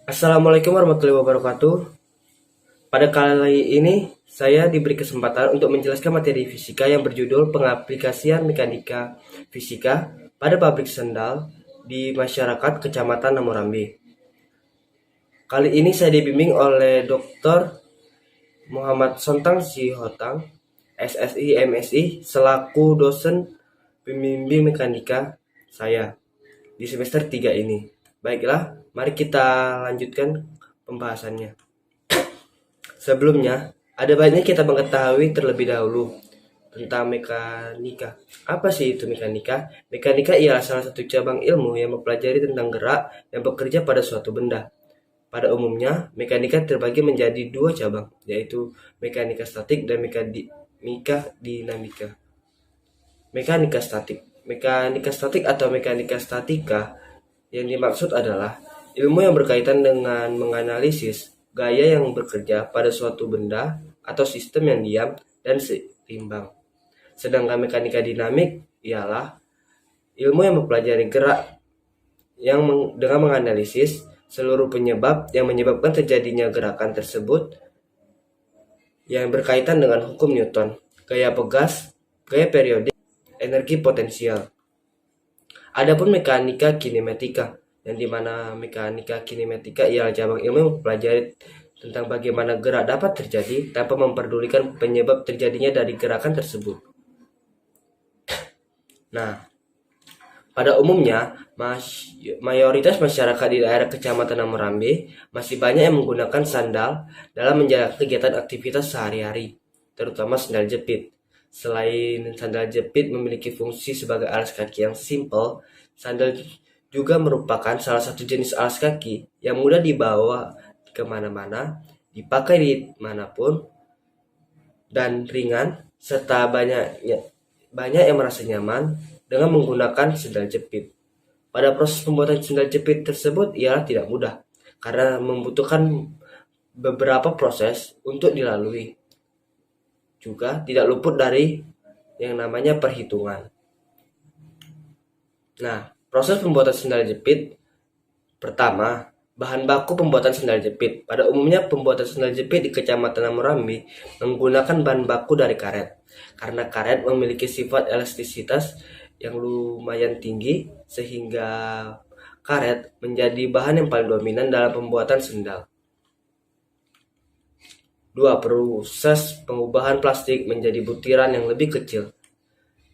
Assalamualaikum warahmatullahi wabarakatuh. Pada kali ini saya diberi kesempatan untuk menjelaskan materi fisika yang berjudul Pengaplikasian Mekanika Fisika pada Pabrik Sendal di Masyarakat Kecamatan Namurambi. Kali ini saya dibimbing oleh Dr. Muhammad Sontang Sihotang, SSI MSI, selaku dosen pembimbing mekanika saya di semester 3 ini. Baiklah, mari kita lanjutkan pembahasannya. Sebelumnya, ada baiknya kita mengetahui terlebih dahulu tentang mekanika. Apa sih itu mekanika? Mekanika ialah salah satu cabang ilmu yang mempelajari tentang gerak yang bekerja pada suatu benda. Pada umumnya, mekanika terbagi menjadi dua cabang, yaitu mekanika statik dan mekanika dinamika. Mekanika statik. Mekanika statik atau mekanika statika yang dimaksud adalah ilmu yang berkaitan dengan menganalisis gaya yang bekerja pada suatu benda atau sistem yang diam dan seimbang. Sedangkan mekanika dinamik ialah ilmu yang mempelajari gerak yang dengan menganalisis seluruh penyebab yang menyebabkan terjadinya gerakan tersebut yang berkaitan dengan hukum Newton, gaya pegas, gaya periodik, energi potensial. Adapun mekanika kinematika, yang dimana mekanika kinematika ialah cabang ilmu yang mempelajari tentang bagaimana gerak dapat terjadi tanpa memperdulikan penyebab terjadinya dari gerakan tersebut. Nah, pada umumnya, mayoritas masyarakat di daerah Kecamatan Namurambi masih banyak yang menggunakan sandal dalam menjalankan kegiatan aktivitas sehari-hari, terutama sandal jepit. Selain sandal jepit memiliki fungsi sebagai alas kaki yang simpel, sandal juga merupakan salah satu jenis alas kaki yang mudah dibawa kemana-mana, dipakai di manapun, dan ringan, serta banyak yang merasa nyaman dengan menggunakan sandal jepit. Pada proses pembuatan sandal jepit tersebut ialah tidak mudah, karena membutuhkan beberapa proses untuk dilalui. Juga tidak luput dari yang namanya perhitungan. Nah, proses pembuatan sandal jepit pertama, bahan baku pembuatan sandal jepit. Pada umumnya pembuatan sandal jepit di Kecamatan Namurambi menggunakan bahan baku dari karet. Karena karet memiliki sifat elastisitas yang lumayan tinggi sehingga karet menjadi bahan yang paling dominan dalam pembuatan sandal. 2. Proses pengubahan plastik menjadi butiran yang lebih kecil.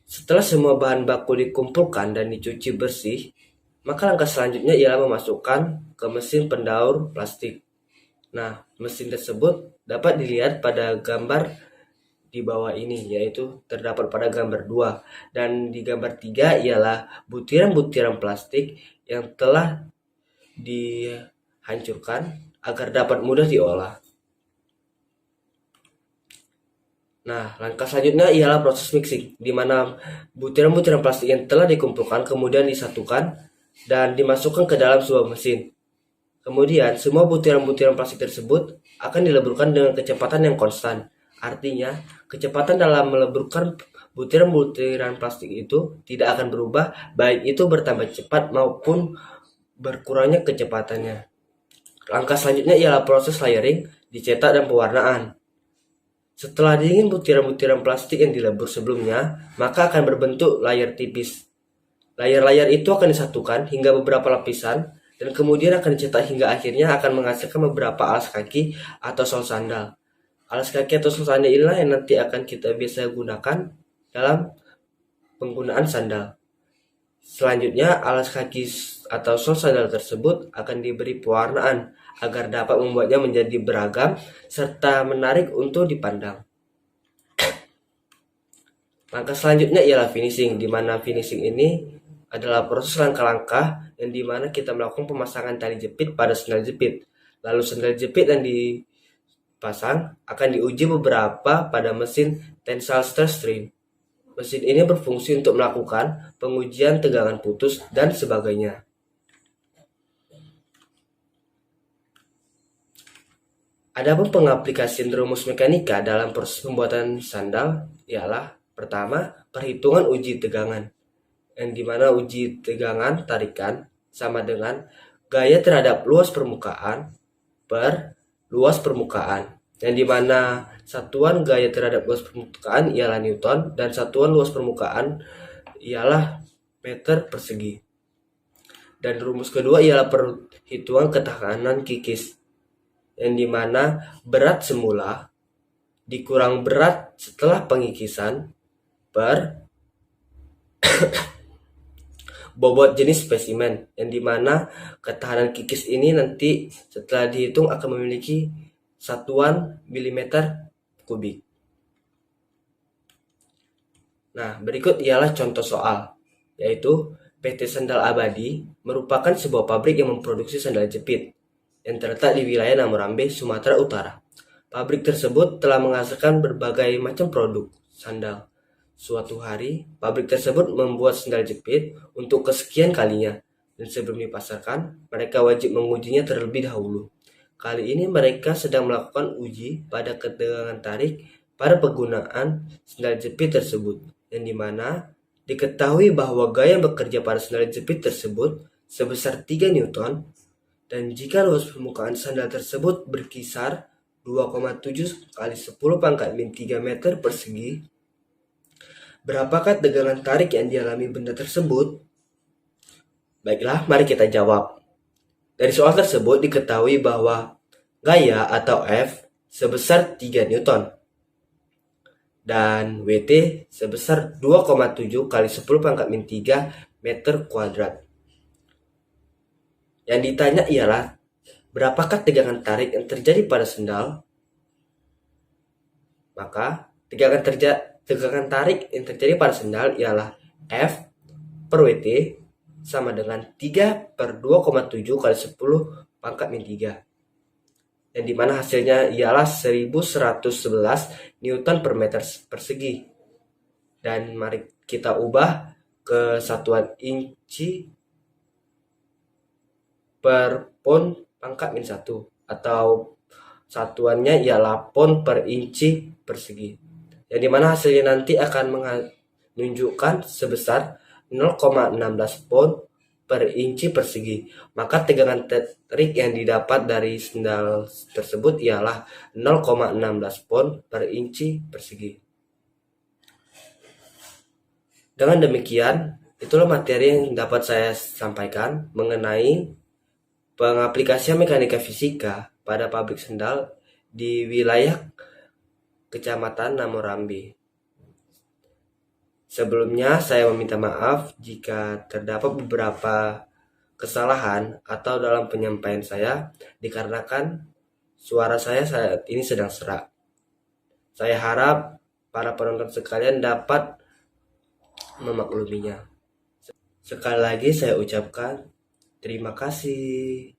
Setelah semua bahan baku dikumpulkan dan dicuci bersih, maka langkah selanjutnya ialah memasukkan ke mesin pendaur plastik. Nah, mesin tersebut dapat dilihat pada gambar di bawah ini, yaitu terdapat pada gambar 2. Dan di gambar 3 ialah butiran-butiran plastik yang telah dihancurkan agar dapat mudah diolah. Nah, langkah selanjutnya ialah proses mixing, di mana butiran-butiran plastik yang telah dikumpulkan kemudian disatukan dan dimasukkan ke dalam sebuah mesin. Kemudian, semua butiran-butiran plastik tersebut akan dileburkan dengan kecepatan yang konstan. Artinya, kecepatan dalam meleburkan butiran-butiran plastik itu tidak akan berubah, baik itu bertambah cepat maupun berkurangnya kecepatannya. Langkah selanjutnya ialah proses layering, dicetak dan pewarnaan. Setelah dingin butiran-butiran plastik yang dilebur sebelumnya, maka akan berbentuk layar tipis. Layar-layar itu akan disatukan hingga beberapa lapisan dan kemudian akan dicetak hingga akhirnya akan menghasilkan beberapa alas kaki atau sol sandal. Alas kaki atau sol sandal inilah yang nanti akan kita biasa gunakan dalam penggunaan sandal. Selanjutnya, alas kaki atau sol sandal tersebut akan diberi pewarnaan agar dapat membuatnya menjadi beragam serta menarik untuk dipandang. Langkah selanjutnya ialah finishing, di mana finishing ini adalah proses langkah-langkah yang dimana kita melakukan pemasangan tali jepit pada sandal jepit. Lalu sandal jepit yang dipasang akan diuji beberapa pada mesin tensile stress strain. Mesin ini berfungsi untuk melakukan pengujian tegangan putus dan sebagainya. Adapun pengaplikasian rumus mekanika dalam proses pembuatan sandal ialah pertama, perhitungan uji tegangan, yang dimana uji tegangan tarikan sama dengan gaya terhadap luas permukaan per luas permukaan, yang dimana satuan gaya terhadap luas permukaan ialah Newton dan satuan luas permukaan ialah meter persegi. Dan rumus kedua ialah perhitungan ketahanan kikis, yang dimana berat semula dikurang berat setelah pengikisan per bobot jenis spesimen, yang dimana ketahanan kikis ini nanti setelah dihitung akan memiliki satuan milimeter kubik. Nah, berikut ialah contoh soal, yaitu PT Sandal Abadi merupakan sebuah pabrik yang memproduksi sandal jepit yang terletak di wilayah Namorambe, Sumatera Utara. Pabrik tersebut telah menghasilkan berbagai macam produk sandal. Suatu hari, pabrik tersebut membuat sandal jepit untuk kesekian kalinya, dan sebelum dipasarkan, mereka wajib mengujinya terlebih dahulu. Kali ini mereka sedang melakukan uji pada ketegangan tarik pada penggunaan sandal jepit tersebut, yang dimana diketahui bahwa gaya bekerja pada sandal jepit tersebut sebesar 3 Newton, dan jika luas permukaan sandal tersebut berkisar 2,7 kali 10 pangkat min 3 meter persegi, berapakah tegangan tarik yang dialami benda tersebut? Baiklah, mari kita jawab. Dari soal tersebut diketahui bahwa gaya atau F sebesar 3 Newton dan WT sebesar 2,7 kali 10 pangkat min 3 meter kuadrat. Yang ditanya ialah berapakah tegangan tarik yang terjadi pada sendal? Maka tegangan tarik yang terjadi pada sendal ialah F per WT sama dengan 3 per 2,7 kali 10 pangkat min 3. Yang dimana hasilnya ialah 1111 Newton per meter persegi. Dan mari kita ubah ke satuan inci per pon pangkat min 1, atau satuannya ialah pon per inci persegi, yang dimana hasilnya nanti akan menunjukkan sebesar 0,16 pon per inci persegi. Maka tegangan tarik yang didapat dari sendal tersebut ialah 0,16 pon per inci persegi. Dengan demikian, itulah materi yang dapat saya sampaikan mengenai pengaplikasian mekanika fisika pada pabrik sendal di wilayah Kecamatan Namorambe. Sebelumnya saya meminta maaf jika terdapat beberapa kesalahan atau dalam penyampaian saya dikarenakan suara saya saat ini sedang serak. Saya harap para penonton sekalian dapat memakluminya. Sekali lagi saya ucapkan terima kasih.